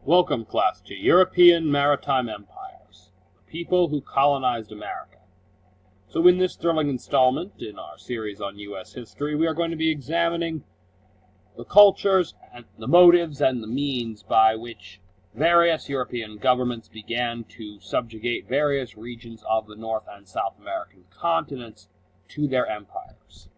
Welcome, class, to European Maritime Empires, the people who colonized America. So in this thrilling installment in our series on U.S. history, we are going to be examining the cultures, and the motives, and the means by which various European governments began to subjugate various regions of the North and South American continents to their empires.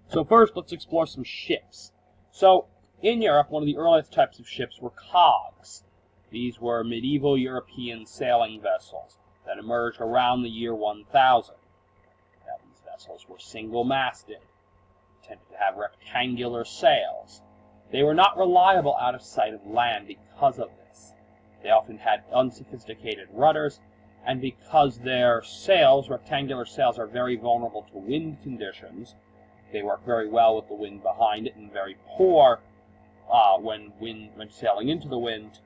So first, let's explore some ships. So, in Europe, one of the earliest types of ships were cogs. These were medieval European sailing vessels that emerged around the year 1000. Now, these vessels were single-masted, tended to have rectangular sails. They were not reliable out of sight of land because of this. They often had unsophisticated rudders, and because their sails, rectangular sails, are very vulnerable to wind conditions, they work very well with the wind behind it and very poor when sailing into the wind.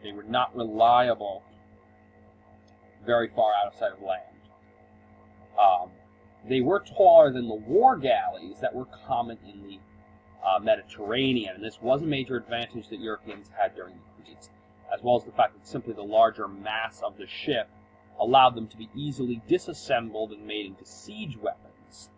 They were not reliable very far out of sight of land. They were taller than the war galleys that were common in the Mediterranean, and this was a major advantage that Europeans had during the crusades, as well as the fact that simply the larger mass of the ship allowed them to be easily disassembled and made into siege weapons.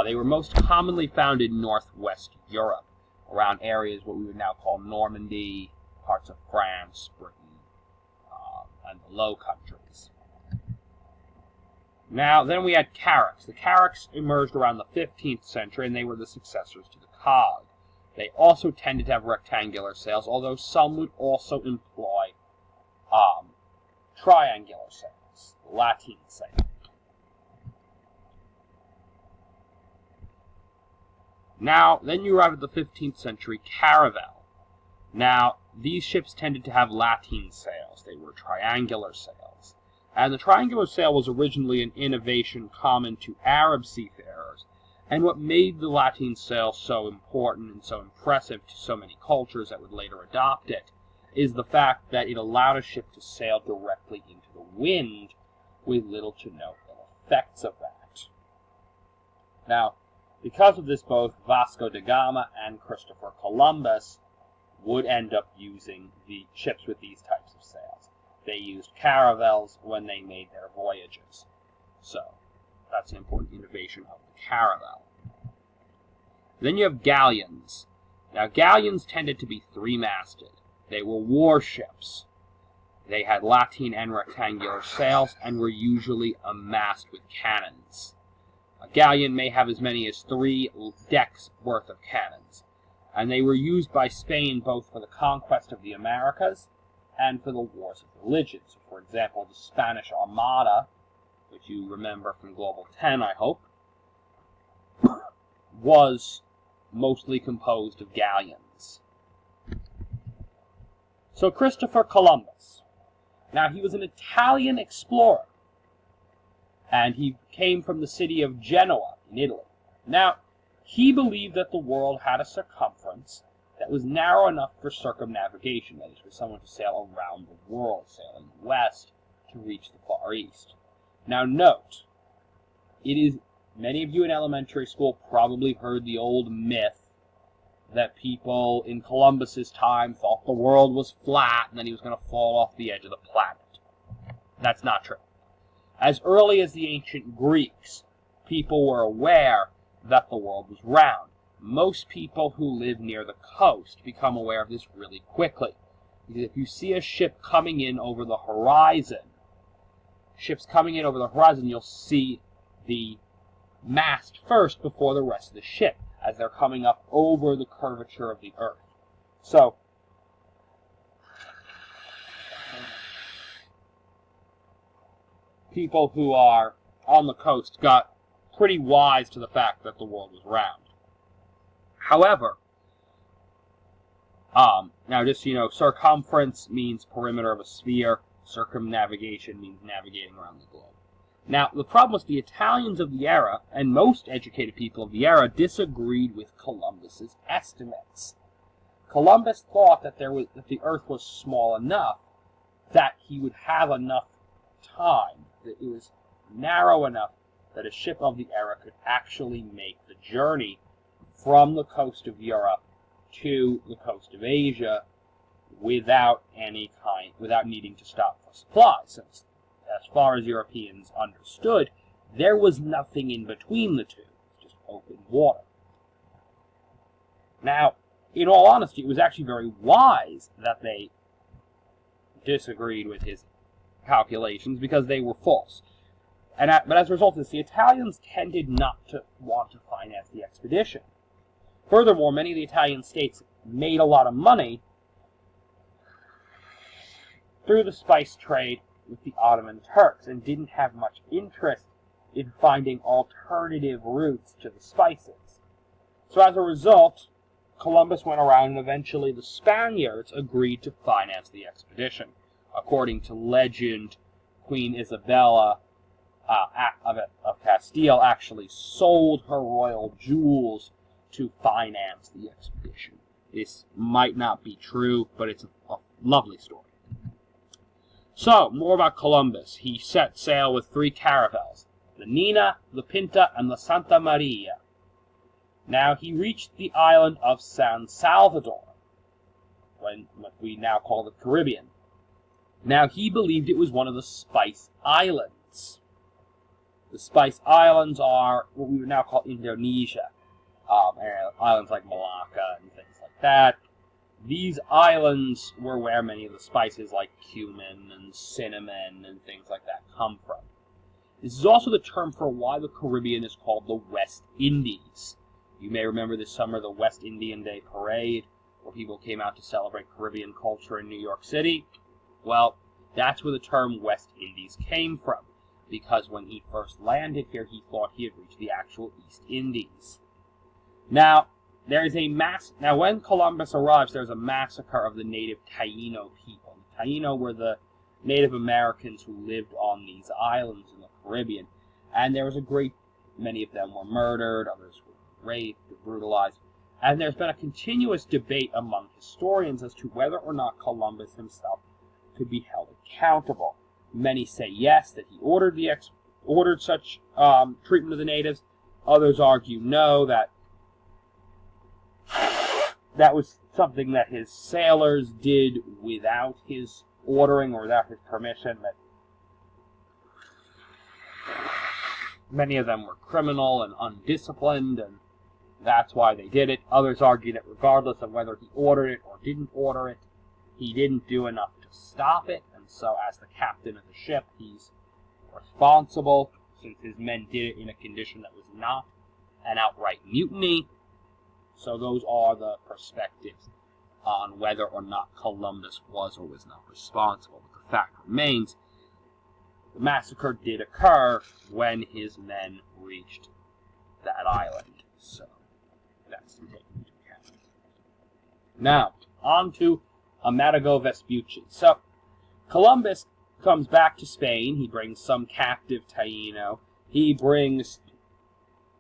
They were most commonly found in northwest Europe, around areas what we would now call Normandy, parts of France, Britain, and the Low Countries. Now, then we had carracks. The carracks emerged around the 15th century, and they were the successors to the cog. They also tended to have rectangular sails, although some would also employ triangular sails, Latin sail. Now, then you arrive at the 15th century caravel. Now, these ships tended to have Latin sails. They were triangular sails. And the triangular sail was originally an innovation common to Arab seafarers. And what made the Latin sail so important and so impressive to so many cultures that would later adopt it is the fact that it allowed a ship to sail directly into the wind with little to no ill effects of that. Now, because of this, both Vasco da Gama and Christopher Columbus would end up using the ships with these types of sails. They used caravels when they made their voyages. So, that's an important innovation of the caravel. Then you have galleons. Now, galleons tended to be three-masted. They were warships. They had Latin and rectangular sails and were usually a mast with cannons. A galleon may have as many as 3 decks worth of cannons, and they were used by Spain both for the conquest of the Americas and for the wars of religion. So, for example, the Spanish Armada, which you remember from Global 10, I hope, was mostly composed of galleons. So, Christopher Columbus. Now, he was an Italian explorer, and he came from the city of Genoa in Italy. Now, he believed that the world had a circumference that was narrow enough for circumnavigation, that is, for someone to sail around the world, sailing west to reach the Far East. Now, note, many of you in elementary school probably heard the old myth that people in Columbus's time thought the world was flat and then he was going to fall off the edge of the planet. That's not true. As early as the ancient Greeks, people were aware that the world was round. Most people who live near the coast become aware of this really quickly. Because if you see a ship coming in over the horizon, you'll see the mast first before the rest of the ship, as they're coming up over the curvature of the earth. So, people who are on the coast got pretty wise to the fact that the world was round. However, now just, circumference means perimeter of a sphere. Circumnavigation means navigating around the globe. Now, the problem was the Italians of the era, and most educated people of the era, disagreed with Columbus's estimates. Columbus thought that the Earth was small enough that he would have enough time, that it was narrow enough that a ship of the era could actually make the journey from the coast of Europe to the coast of Asia without needing to stop for supplies, since, as far as Europeans understood, there was nothing in between the two, just open water. Now, in all honesty, it was actually very wise that they disagreed with his calculations, because they were false. But as a result of this, the Italians tended not to want to finance the expedition. Furthermore, many of the Italian states made a lot of money through the spice trade with the Ottoman Turks and didn't have much interest in finding alternative routes to the spices. So as a result, Columbus went around, and eventually the Spaniards agreed to finance the expedition. According to legend, Queen Isabella of Castile actually sold her royal jewels to finance the expedition. This might not be true, but it's a lovely story. So, more about Columbus. He set sail with 3 caravels, the Nina, the Pinta, and the Santa Maria. Now, he reached the island of San Salvador, what we now call the Caribbean. Now, he believed it was one of the Spice Islands. The Spice Islands are what we would now call Indonesia. Islands like Malacca and things like that. These islands were where many of the spices like cumin and cinnamon and things like that come from. This is also the term for why the Caribbean is called the West Indies. You may remember this summer the West Indian Day Parade, where people came out to celebrate Caribbean culture in New York City. Well, that's where the term West Indies came from, because when he first landed here, he thought he had reached the actual East Indies. Now, when Columbus arrives, there's a massacre of the native Taino people. The Taino were the Native Americans who lived on these islands in the Caribbean, and there was many of them were murdered, others were raped or brutalized, and there's been a continuous debate among historians as to whether or not Columbus himself could be held accountable. Many say yes, that he ordered such treatment of the natives. Others argue no, that was something that his sailors did without his ordering or without his permission, that many of them were criminal and undisciplined, and that's why they did it. Others argue that regardless of whether he ordered it or didn't order it, he didn't do enough to stop it, and so as the captain of the ship, he's responsible, since his men did it in a condition that was not an outright mutiny. So those are the perspectives on whether or not Columbus was or was not responsible. But the fact remains, the massacre did occur when his men reached that island. So that's to take into account. Now, on to Amerigo Vespucci. So, Columbus comes back to Spain. He brings some captive Taino. He brings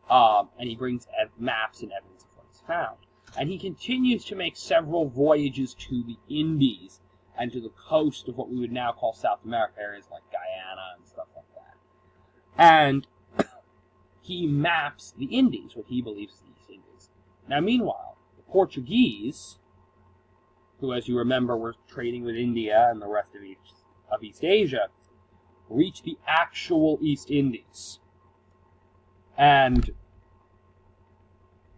maps and evidence of what is found. And he continues to make several voyages to the Indies and to the coast of what we would now call South America, areas like Guyana and stuff like that. And he maps the Indies, what he believes is the East Indies. Now, meanwhile, the Portuguese, who, as you remember, were trading with India and the rest of East Asia, reach the actual East Indies. And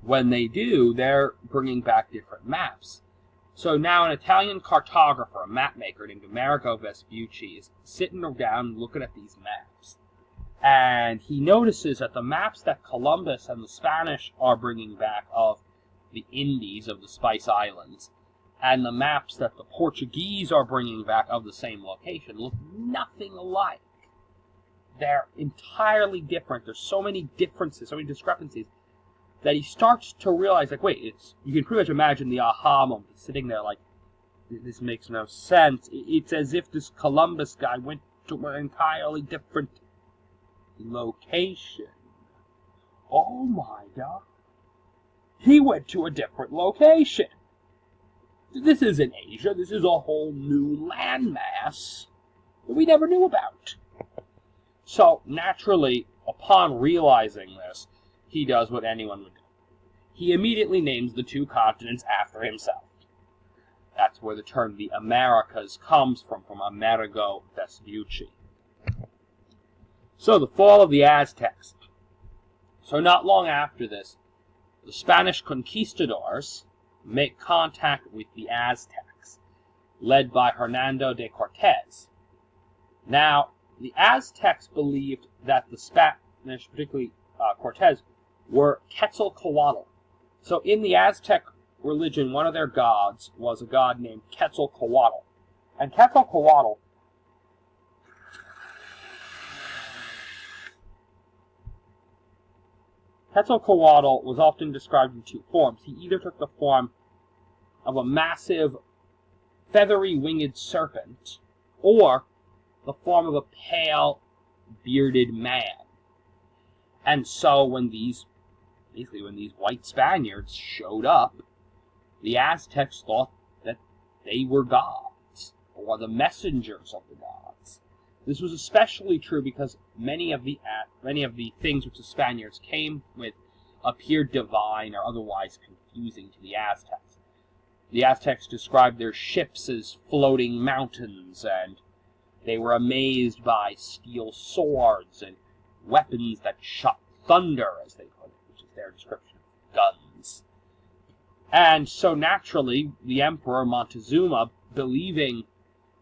when they do, they're bringing back different maps. So now an Italian cartographer, a map maker named Amerigo Vespucci, is sitting down looking at these maps. And he notices that the maps that Columbus and the Spanish are bringing back of the Indies, of the Spice Islands, and the maps that the Portuguese are bringing back of the same location look nothing alike. They're entirely different. There's so many differences, so many discrepancies, that he starts to realize, like, wait, you can pretty much imagine the aha moment. He's sitting there like, this makes no sense. It's as if this Columbus guy went to an entirely different location. Oh my God. He went to a different location. This isn't Asia. This is a whole new landmass that we never knew about. So, naturally, upon realizing this, he does what anyone would do. He immediately names the two continents after himself. That's where the term the Americas comes from Amerigo Vespucci. So the fall of the Aztecs. So not long after this, the Spanish conquistadors make contact with the Aztecs, led by Hernando de Cortez. Now, the Aztecs believed that the Spanish, particularly Cortez, were Quetzalcoatl. So in the Aztec religion, one of their gods was a god named Quetzalcoatl. And Quetzalcoatl was often described in two forms. He either took the form of a massive, feathery winged serpent, or the form of a pale, bearded man. And so when these white Spaniards showed up, the Aztecs thought that they were gods, or the messengers of the gods. This was especially true because many of the things which the Spaniards came with appeared divine or otherwise confusing to the Aztecs. The Aztecs described their ships as floating mountains, and they were amazed by steel swords and weapons that shot thunder, as they put it, which is their description of guns. And so naturally, the Emperor Montezuma, believing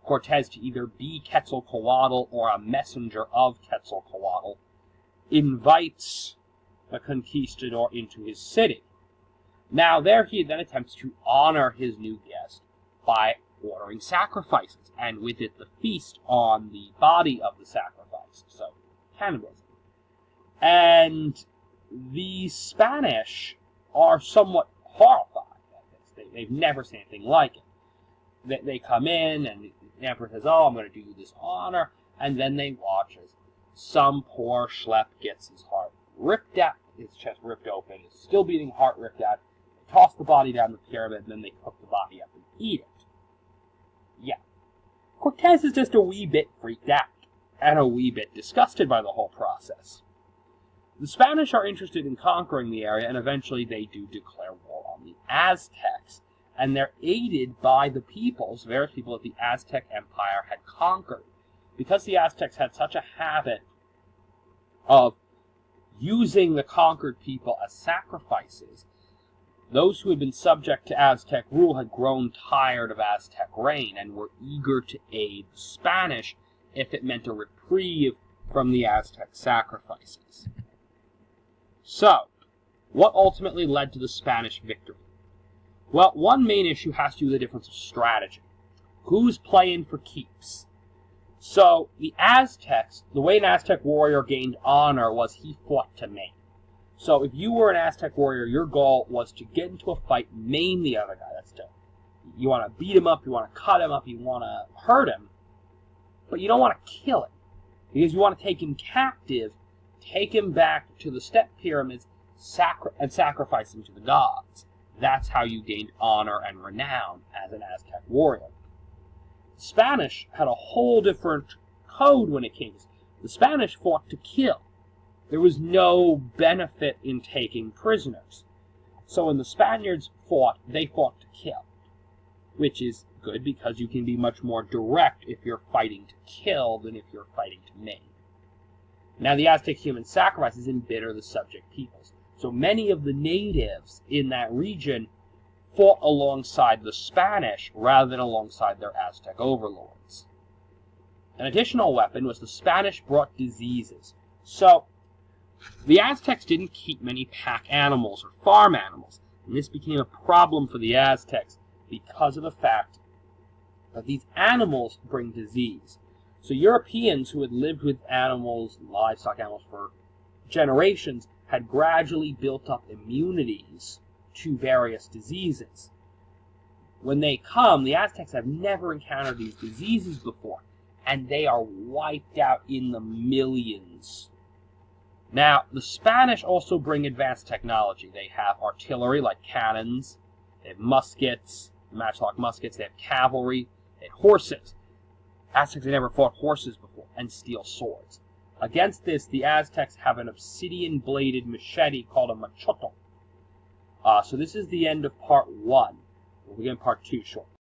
Cortez to either be Quetzalcoatl or a messenger of Quetzalcoatl, invites the conquistador into his city. Now there he then attempts to honor his new guest by ordering sacrifices, and with it the feast on the body of the sacrifice, so cannibalism. And the Spanish are somewhat horrified at this. They've never seen anything like it. They come in, and the emperor says, "Oh, I'm going to do you this honor," and then they watch as some poor schlep gets his heart ripped out, his chest ripped open, his still beating heart ripped out, they toss the body down the pyramid, and then they cook the body up and eat it. Yeah. Cortez is just a wee bit freaked out, and a wee bit disgusted by the whole process. The Spanish are interested in conquering the area, and eventually they do declare war on the Aztecs, and they're aided by the various people that the Aztec Empire had conquered. Because the Aztecs had such a habit of using the conquered people as sacrifices, those who had been subject to Aztec rule had grown tired of Aztec reign and were eager to aid the Spanish if it meant a reprieve from the Aztec sacrifices. So, what ultimately led to the Spanish victory? Well, one main issue has to do with the difference of strategy. Who's playing for keeps? So, the Aztecs, the way an Aztec warrior gained honor was he fought to maim. So, if you were an Aztec warrior, your goal was to get into a fight, maim the other guy. You want to beat him up, you want to cut him up, you want to hurt him, but you don't want to kill him. Because you want to take him captive, take him back to the step pyramids, and sacrifice him to the gods. That's how you gained honor and renown as an Aztec warrior. The Spanish had a whole different code when it came to this. The Spanish fought to kill. There was no benefit in taking prisoners. So when the Spaniards fought, they fought to kill, which is good because you can be much more direct if you're fighting to kill than if you're fighting to maim. Now, the Aztec human sacrifices embitter the subject peoples. So many of the natives in that region fought alongside the Spanish rather than alongside their Aztec overlords. An additional weapon was the Spanish brought diseases. So, the Aztecs didn't keep many pack animals or farm animals, and this became a problem for the Aztecs because of the fact that these animals bring disease. So Europeans who had lived with animals, livestock animals, for generations had gradually built up immunities to various diseases. When they come, the Aztecs have never encountered these diseases before, and they are wiped out in the millions. Now, the Spanish also bring advanced technology. They have artillery like cannons, they have muskets, matchlock muskets, they have cavalry, they have horses. Aztecs had never fought horses before, and steel swords. Against this, the Aztecs have an obsidian-bladed machete called a machoto. So this is the end of part 1. We'll begin part 2 shortly.